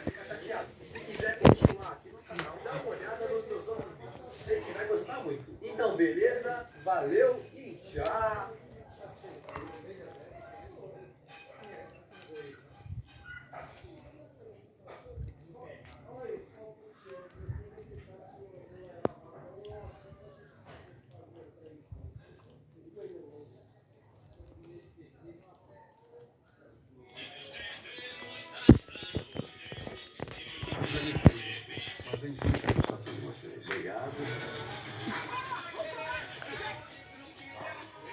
ficar chateado. E se quiser continuar aqui no canal, dá uma olhada nos meus outros vídeos. Sei que vai gostar muito. Então, beleza? Valeu e tchau! Obrigado.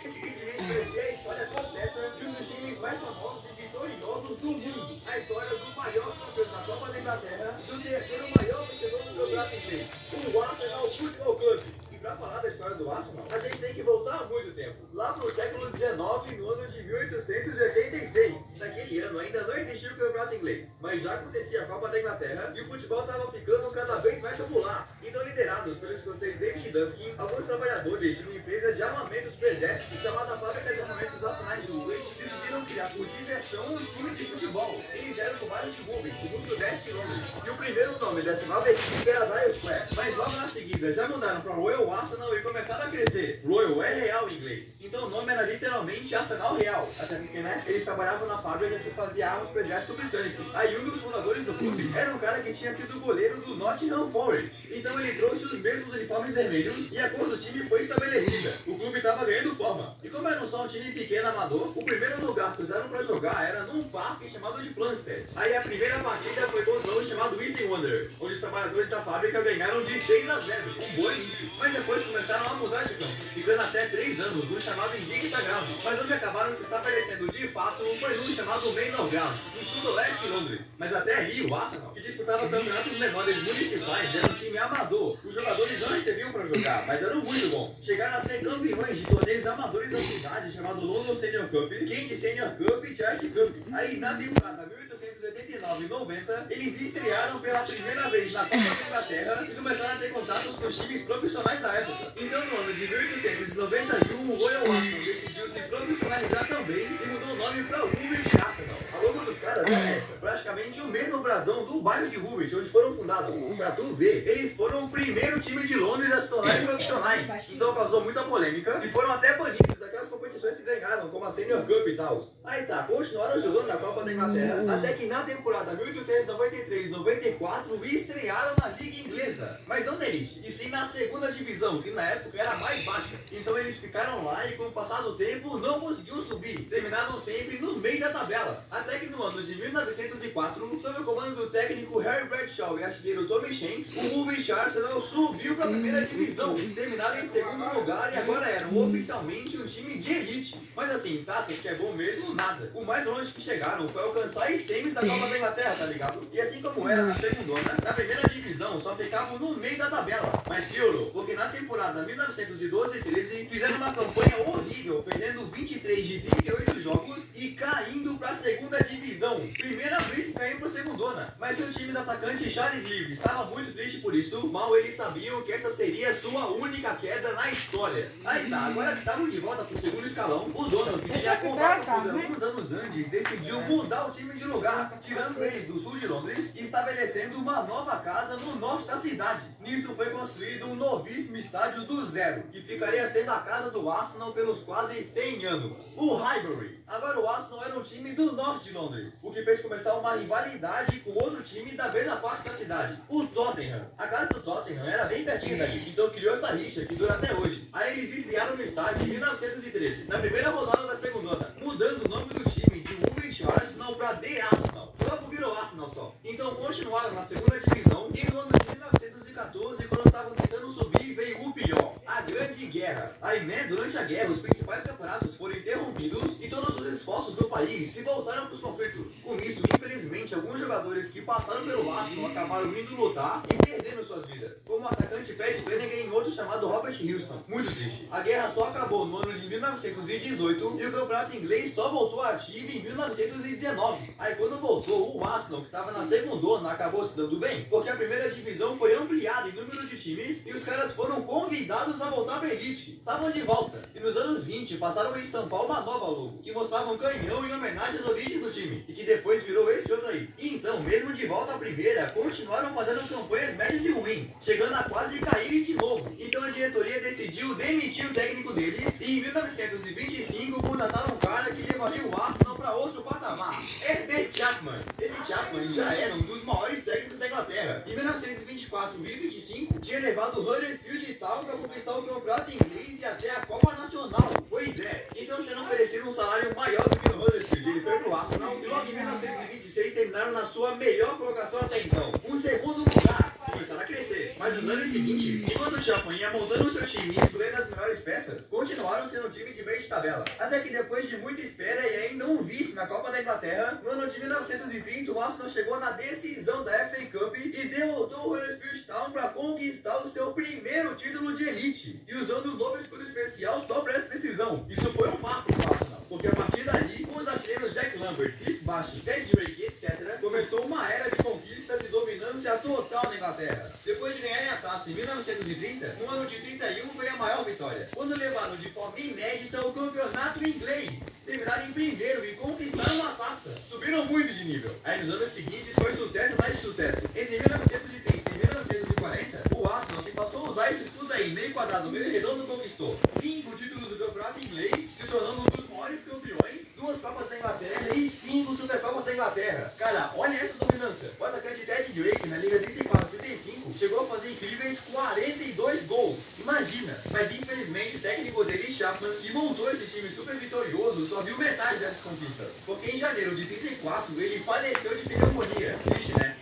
Esse vídeo é a história completa de um dos times mais famosos e vitoriosos do mundo. A história do maior campeão da Copa da Inglaterra, do terceiro maior vencedor do campeonato inglês, o Arsenal Football Club. E pra falar da história do Arsenal, a gente tem que voltar há muito tempo. Lá pro século XIX, no ano de 1886. Naquele ano ainda não existia o campeonato inglês, mas já acontecia a Copa da Inglaterra e o futebol estava ficando cada vez mais popular. Então, liderados pelo escocês David Dunsky, alguns trabalhadores de uma empresa de armamentos pro exército chamada Fábrica de Armamentos Arsenais de Woolwich decidiram criar por diversão um time de futebol. Eles eram do bairro de Woolwich, no sudeste de Londres. E o primeiro nome dessa nova equipe era Dial Square, mas logo na seguida já mudaram para Royal Arsenal e começaram a crescer. Royal é real em inglês, então o nome era literalmente Arsenal Real. Até porque, né, eles trabalhavam na fábrica que fazia armas pro exército britânico. Aí um dos fundadores do clube era um cara que tinha sido goleiro do Nottingham Forest. Então ele trouxe os mesmos uniformes vermelhos e a cor do time foi estabelecida. O clube estava ganhando forma. E como era só um time pequeno amador, o primeiro lugar que usaram para jogar era num parque chamado de Plumstead. Aí a primeira partida foi contra um chamado Eastern Wanderers, onde os trabalhadores da fábrica ganharam de 6-0. Um bom início. Mas depois começaram a mudar de campo, ficando até 3 anos no chamado Invicta Ground. Mas onde acabaram se estabelecendo de fato foi num chamado Maynard Ground, no sudoeste de Londres. Mas até ali o Arsenal, que disputava campeonatos menores municipais, era um time amador. Os jogadores não recebiam para jogar, mas eram muito bons. Chegaram a ser campeões de torneios amadores da cidade, chamado London Senior Cup, Kent Senior Cup e Charity Cup. Aí na temporada 1889-90, eles estrearam pela primeira vez na Copa da Inglaterra e começaram a ter contatos com os times profissionais da época. Então no ano de 1891, o Royal Arsenal decidiu se profissionalizar também e mudou o nome para Woolwich Arsenal. A logo dos caras é essa, praticamente o mesmo brasão do bairro de Woolwich, onde foram fundados. Pra tu ver, eles foram o primeiro time de Londres a se tornarem profissionais. Então causou muita polêmica e foram até banidos daquelas competições que ganharam, como a Senior Cup e tal. Aí tá, continuaram jogando na Copa da Inglaterra, até que na temporada 1893-94 estrearam na Liga Inglesa. Mas não na Elite, e sim na segunda divisão, que na época era a mais baixa. Então eles ficaram lá e com o passar do tempo não conseguiam subir. Terminavam sempre no meio da tabela. Até que no ano de 1904, sob o comando do técnico Harry Bradshaw e artilheiro Tommy Shanks, o Woolwich Arsenal subiu para a primeira divisão. Terminaram em segundo lugar e agora eram oficialmente um time de elite. Mas assim, taças que é bom mesmo, nada. O mais longe que chegaram foi alcançar as semis da Copa da Inglaterra, tá ligado? E assim como era na segundona, na primeira divisão só ficavam no meio da tabela. Mas piorou, porque na temporada 1912-13 fizeram uma campanha horrível, perdendo 23 de 28 jogos e caindo para a segunda divisão. Primeira vez que caiu para a segundona. Mas o time do atacante Charles Livre estava muito triste por isso. Mal eles sabiam que essa seria sua única queda na história. Aí tá, agora que estavam de volta pro segundo escalão, o dono, que tinha comprado tudo alguns anos antes, decidiu mudar o time de lugar, tirando eles do sul de Londres e estabelecendo uma nova casa no norte da cidade. Nisso foi construído um novíssimo estádio do zero, que ficaria sendo a casa do Arsenal pelos quase 100 anos. O Highbury. Agora o Arsenal era um time do norte de Londres, o que fez começar uma rivalidade com outro time da mesma parte da cidade, o Tottenham. A casa do Tottenham era bem pertinho dali, então criou essa rixa que dura até hoje. Aí eles estrearam no estádio em 1913, na primeira rodada da segundona, mudando o nome do time de Woolwich Arsenal para The Arsenal. Logo virou Arsenal só. Então continuaram na segunda divisão e no ano de 1914, quando estavam tentando subir, veio o pior, a Grande Guerra. Aí, né, durante a guerra, os principais campeonatos foram interrompidos e todos os esforços do país se voltaram para os conflitos. Com isso, infelizmente, alguns jogadores que passaram pelo Arsenal acabaram indo lutar e perdendo suas vidas, como o atacante Pat Flanagan e outro chamado Robert Houston. Muito triste. A guerra só acabou no ano de 1918 e o campeonato inglês só voltou ativo em 1919. Aí quando voltou, o Arsenal, que estava na segundona, acabou se dando bem, porque a primeira divisão foi ampliada em número de times e os caras foram convidados a voltar para a elite. Estavam de volta. E nos anos 20 passaram a estampar uma nova logo, que mostrava um canhão em homenagem às origens do time, e que depois virou esse outro aí. E então, mesmo de volta à primeira, continuaram fazendo campanhas médias e ruins, chegando a quase caírem de novo. Então a diretoria decidiu demitir o técnico deles e em 1925 contrataram um cara que levaria o Arsenal para outro patamar, Herbert Chapman. Esse Chapman já era um dos maiores técnicos da Inglaterra. Em 1924 e 25 tinha levado o Huddersfield Town para conquistar o campeonato inglês e até a Copa Nacional. Pois é, então sendo oferecido um salário maior do que o Huddersfield, ele foi pro Arsenal e logo em 1926 terminaram na sua melhor colocação até então, um segundo lugar. Começaram a crescer, mas nos anos seguintes, enquanto o Chapman ia montando o seu time e escolhendo as melhores peças, continuaram sendo um time de meio de tabela. Até que depois de muita espera e ainda um vice na Copa da Inglaterra, no ano de 1930 o Arsenal chegou na decisão da FA Cup e derrotou o Huddersfield Town para conquistar o seu primeiro título de elite, e usando um novo escudo especial só para essa decisão. Isso foi um marco pro Arsenal, porque a partir dali, com os artilheiros Jack Lambert, Cliff Bash, Ted Drake, etc., começou uma era de conquistas e dominância total na Inglaterra. Depois de ganharem a taça em 1930, no ano de 31 foi a maior vitória, quando levaram de forma inédita o campeonato inglês. Terminaram em primeiro e conquistaram a taça. Subiram muito de nível. Aí nos anos seguintes foi sucesso mais de sucesso. Entre 1930 e 1940, o Arsenal que passou a usar esse escudo aí, meio quadrado, meio redondo, conquistou 5 títulos do campeonato inglês, se tornando um dos maiores campeões, 2 Copas da Inglaterra e 5 Supercopas da Inglaterra. Cara, olha essa dominância. O atacante Ted Drake, na Liga 34-35, chegou a fazer incríveis 42 gols. Imagina! Mas infelizmente o técnico dele, Chapman, que montou esse time super vitorioso, só viu metade dessas conquistas. Porque em janeiro de 34 ele faleceu de pneumonia. Triste, né?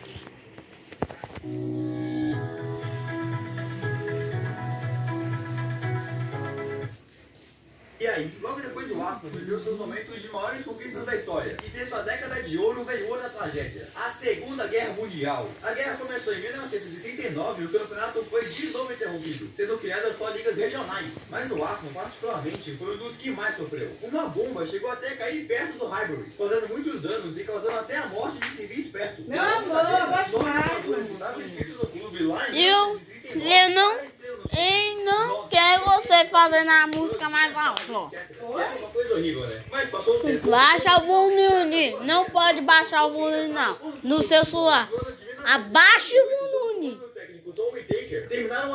E aí, logo depois do Arsenal, viveu seus momentos de maiores conquistas da história. E ter sua década de ouro veio outra tragédia: a Segunda Guerra Mundial. A guerra começou em 1939 e o campeonato foi de novo interrompido, sendo criadas só ligas regionais. Mas o Arsenal, particularmente, foi um dos que mais sofreu. Uma bomba chegou até a cair perto do Highbury, causando muitos danos e causando até a morte de civis perto. Meu amor, gosto mais. Estava escrito no clube lá em Eu 1939. não quero você fazendo a música mais alta. É uma coisa horrível, né? Mas passou o tempo. Baixa o volume. Não pode baixar o volume, não. No seu celular. Abaixa o volume.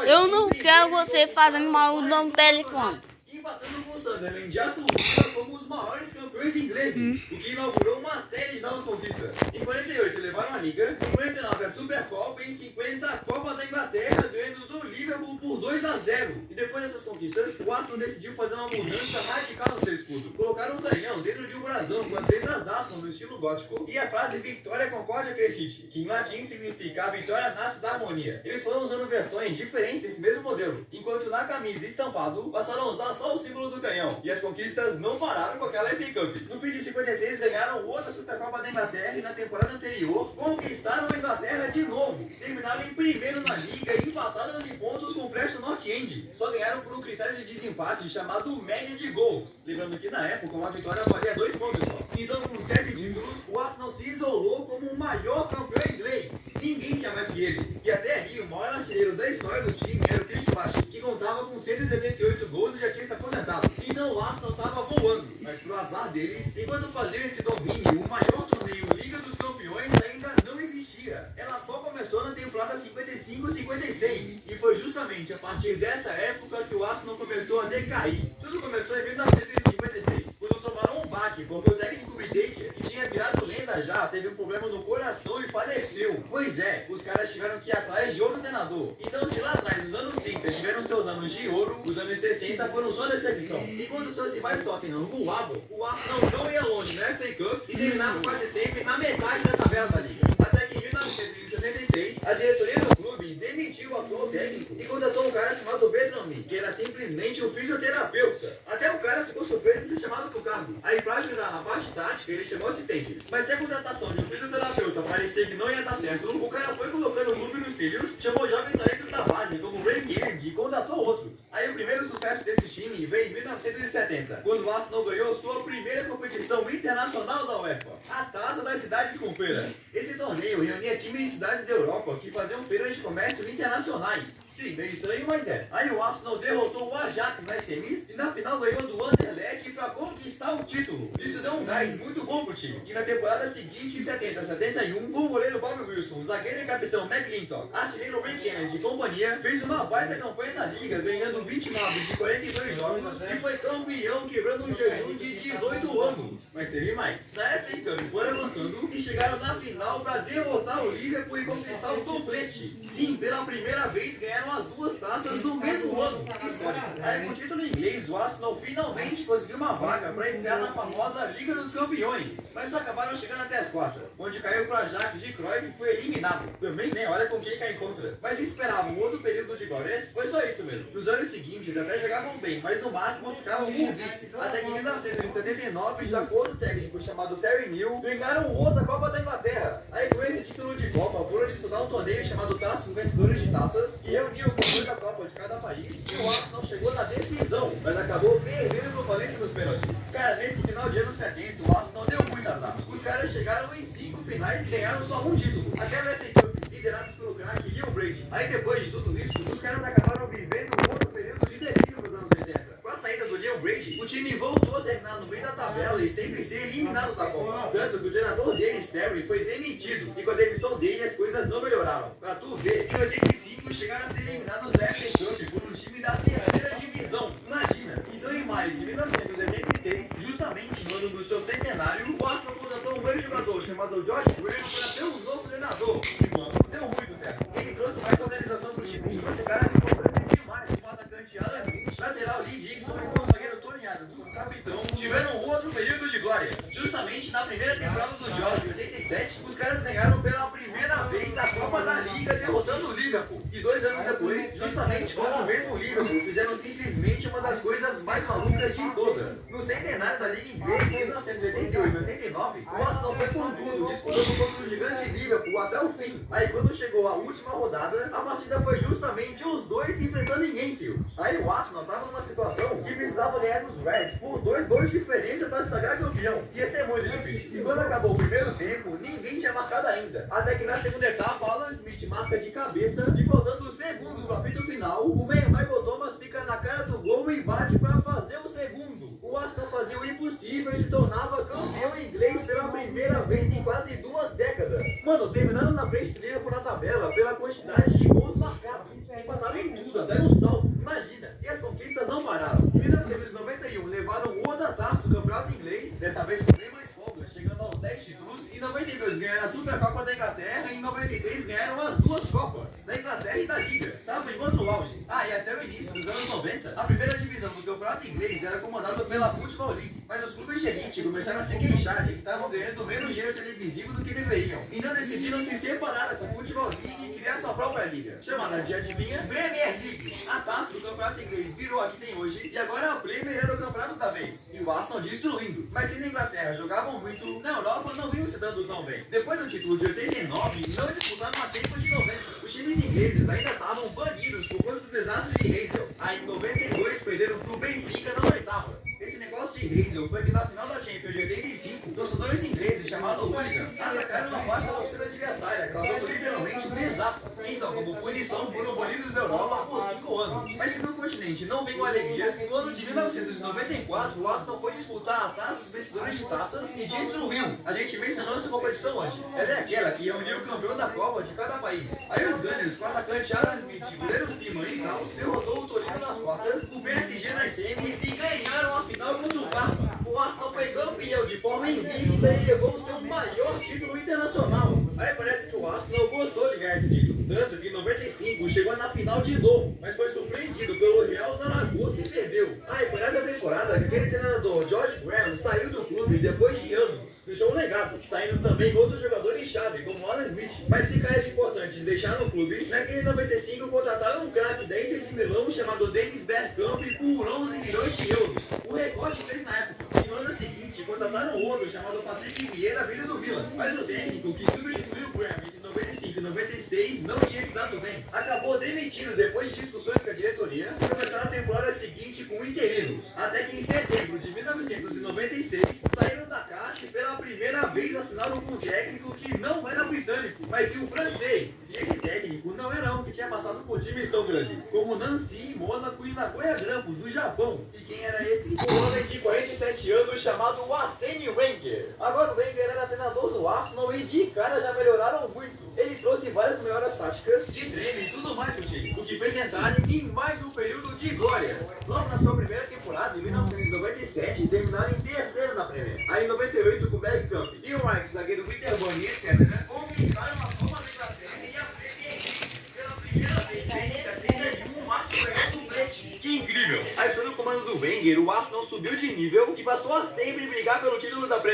Eu não quero você fazendo mal no telefone. Empatando com o Sunderland de Aston Villa como os maiores campeões ingleses, o que inaugurou uma série de novas conquistas. Em 48 levaram a Liga, em 49 a Supercopa e em 50 a Copa da Inglaterra, ganhando do Liverpool por 2-0. E depois dessas conquistas, o Arsenal decidiu fazer uma mudança radical no seu escudo. Colocaram um canhão dentro de um brasão com as letras Arsenal no estilo gótico e a frase Victoria Concordia Crescit, que em latim significa a vitória nasce da harmonia. Eles foram usando versões diferentes desse mesmo modelo, enquanto na camisa estampado passaram a usar só o símbolo do canhão. E as conquistas não pararam com aquela FA Cup. No fim de 53 ganharam outra Supercopa da Inglaterra e na temporada anterior conquistaram a Inglaterra de novo. Terminaram em primeiro na liga e empataram em pontos com o Preston North End. Só ganharam por um critério de desempate chamado média de gols. Lembrando que na época uma vitória valia 2 pontos só. Então com 7 títulos, o Arsenal se isolou como o maior campeão inglês. Ninguém tinha mais que eles. E até ali o maior artilheiro da história do time era o Cliff Bash, que contava com 178 gols e já tinha se aposentado. Então o Arsenal estava voando, mas pro azar deles, enquanto faziam esse domínio, o maior torneio Liga dos Campeões ainda não existia. Ela só começou na temporada 55-56 e foi justamente a partir dessa época que o Arsenal começou a decair. Tudo começou em 1956, quando tomaram um baque, porque o técnico Whittaker, que tinha virado lenda já, teve um problema no coração e faleceu. Pois é, os caras tiveram que ir atrás de outro treinador. Então se lá atrás, nos anos 30, tiveram seus anos de ouro, os anos 60 foram só decepção. E quando os seus rivais Tottenham voavam, o Arsenal não ia longe na FA Cup e terminava quase sempre na metade da tabela da liga. Até que em 1976, a diretoria do clube demitiu o atual técnico e contratou um cara chamado Bertrand Mee, que era simplesmente um fisioterapeuta. Até o cara ficou surpreso de ser chamado pro cargo. Aí pra ajudar na parte tática, ele chamou assistentes. Mas se a contratação de um fisioterapeuta parecia que não ia dar certo, o cara foi colocando o clube nos trilhos, chamou jovens talentos da base, como o Ray Kearney, e contratou outros. Aí Aí o primeiro sucesso desse time veio em 1970, quando o Arsenal ganhou sua primeira competição internacional da UEFA, a Taça das Cidades com Feiras. Esse torneio reunia times de cidades da Europa que faziam feiras de comércio internacionais. Sim, meio estranho, mas é. Aí o Arsenal derrotou o Ajax nas semis e na final ganhou do Anderlecht para conquistar o título. Isso deu um gás muito bom pro time. E na temporada seguinte, em 70-71, o goleiro Bobby Wilson, o zagueiro e capitão McClintock, artilheiro Ray Kennedy e companhia, fez uma baita campanha na liga, ganhando 29 de 42 jogos e foi campeão, quebrando um jejum de 18 anos. Mas teve mais. Na FA Cup foram avançando e chegaram na final para derrotar o Liverpool e conquistar o doblete. Sim, pela primeira vez ganharam as duas taças no mesmo ano. História. Aí com o título inglês, o Arsenal finalmente conseguiu uma vaga para estrear na famosa Liga dos Campeões. Mas só acabaram chegando até as quartas, onde caiu pro Ajax de Cruyff e foi eliminado. Também, né? Olha com quem cai em contra. Mas se esperava um outro período de glórias, foi só isso mesmo. Nos anos seguintes até jogavam bem, mas no máximo ficavam com vice. Até que em 1979, já com outro técnico chamado Terry Neill, ganharam outra Copa da Inglaterra. Aí com esse título de Copa, foram disputar um torneio chamado Taça dos Vencedores de Taças, que reuniu o campeão da Copa de cada país, e o Arsenal chegou na decisão, mas acabou perdendo pro Valência nos pênaltis. Cara, nesse final de anos 70, o Arsenal deu muito azar. Os caras chegaram em 5 finais e ganharam só um título. Aquela FA Cup, liderados pelo craque Liam Brady. Aí depois de tudo isso, os caras acabaram vivendo um outro período de declínio nos anos 80. Com a saída do Liam Brady, o time voltou a terminar no meio da tabela e sempre ser eliminado da Copa. Tanto que o treinador deles, Terry, foi demitido. E com a demissão dele, as coisas não melhoraram. Pra tu ver, em 85 chegaram a ser eliminados da FA Cup por um time da terceira divisão. Imagina! Então em maio de 1986, justamente no ano do seu centenário, o Arsenal contratou um ex-jogador chamado George Graham para ser o novo treinador. E mano, deu muito certo. Ele trouxe mais organização pro time. Trouxe caras que compreendem demais. O atacante Alan Smith, lateral Lee Dixon e o zagueiro Tony Adams, o capitão, tiveram um outro período de glória. Justamente na primeira temporada do George, 87, os caras ganharam pela primeira vez a Copa da Liga, derrotando o Liverpool. E 2 anos depois, justamente contra o mesmo Liverpool, fizeram simplesmente uma das coisas mais malucas de todas. No centenário da Liga Inglesa, em 1988 e 89, o Arsenal foi com tudo, disputando contra o gigante Liverpool até o fim. Aí quando chegou a última rodada, a partida foi justamente os dois se enfrentando em Enfield. Aí o Arsenal estava numa situação que precisava ganhar dos Reds por 2 gols de diferença para se sagrar campeão. Ia ser muito difícil. E quando acabou o primeiro tempo, ninguém tinha marcado ainda. Até que na segunda etapa, Alan Smith marca de cabeça e faltando segundos para o apito final, o meia Michael Thomas fica na cara do gol e bate para fazer o segundo. O Arsenal fazia o impossível e se tornava campeão inglês pela primeira vez em quase 2 décadas. Mano, terminando na frente do Liverpool na tabela pela quantidade de gols marcados. Empataram em tudo, até no saldo. Imagina. E as conquistas não pararam. Em 1991 levaram outra taça do campeonato inglês, dessa vez com bem mais folga, chegando aos 10 títulos. Em 92 ganharam a Supercopa da Inglaterra e em 93 ganharam as 2 Copas, da Inglaterra e da Liga. Tava em outro auge. E até o início dos anos 90, a primeira divisão do campeonato inglês era comandada pela Football League. Mas os clubes de elite começaram a se queixar de que estavam ganhando menos dinheiro televisivo do que deveriam. Então decidiram se separar dessa Football League e criar sua própria liga, chamada de, adivinha, Premier League. A taça do campeonato inglês virou a que tem hoje e agora a Premier era o campeonato da vez. E o Arsenal destruindo. Mas se na Inglaterra jogavam muito, na Europa não vinham se dando tão bem. Depois do título de 89, não disputaram a tempo de 90. Os times ingleses ainda estavam banidos por conta do desastre de Hazel. Aí em 92 perderam pro Benfica nas oitavas. Esse negócio de Hazel foi que na final da Champions de 85, torcedores ingleses chamados hooligans atacaram uma parte da torcida adversária, causando literalmente um desastre. Então, como punição, foram banidos da Europa por 5 anos. Mas se no continente não vem com alegrias, no ano de 1994, o Arsenal foi disputar a Taça dos Vencedores de Taças e destruiu. A gente mencionou essa competição antes. Ela é aquela que reuniu o campeão da Copa de cada país. Aí os Gunners, com o atacante Alan Smith, goleiro Simon e tal, derrotou o Torino nas quartas, o PSG nas semis e ganharam a final contra o Parma. O Arsenal foi campeão de forma invicta e levou o seu maior título internacional. Aí parece que o Arsenal gostou de ganhar esse título, tanto que em 95 chegou na final de novo, mas foi surpreendido pelo Real Zaragoza e perdeu. Aí foi nessa temporada que aquele treinador George Graham saiu do clube depois de anos. Deixou um legado, saindo também outros jogadores-chave, como Alan Smith. Mas se caras importantes deixaram o clube, naquele 95 contrataram um craque da Inter de Milão chamado Dennis Bergkamp por 11 milhões de euros. O recorde fez na época. E no ano seguinte, contrataram outro chamado Patrick Vieira, vindo do Milan. Mas o técnico que substituiu o Graham entre 95 e que 96 não tinha se dado bem. Acabou demitido depois de discussões com a diretoria e começaram a temporada seguinte com interinos. Até que em setembro de 1996 saíram da caixa e pela primeira vez assinaram com um técnico que não era britânico, mas sim um francês. E esse técnico não era um que tinha passado por times tão grandes como Nancy, Mônaco e Nagoya Grampus, do Japão. E quem era esse? Um homem de 47 anos chamado Arsene Wenger. Agora o Wenger era treinador do Arsenal e de cara já melhoraram muito. Ele trouxe várias melhores táticas de treino e tudo mais pro time, o que fez entrarem em mais um período de glória. Logo na sua primeira temporada, em 1997, terminaram em terceiro na Premier. Aí em 98, com o Bergkamp e o Mike, zagueiro Winterborn, etc., conquistaram a Copa da Inglaterra e a Premier League. Pela primeira vez em 71, o Arsenal ganhou um dublete. Que incrível! Aí sob o comando do Wenger, o Arsenal subiu de nível e passou a sempre brigar pelo título da Premier.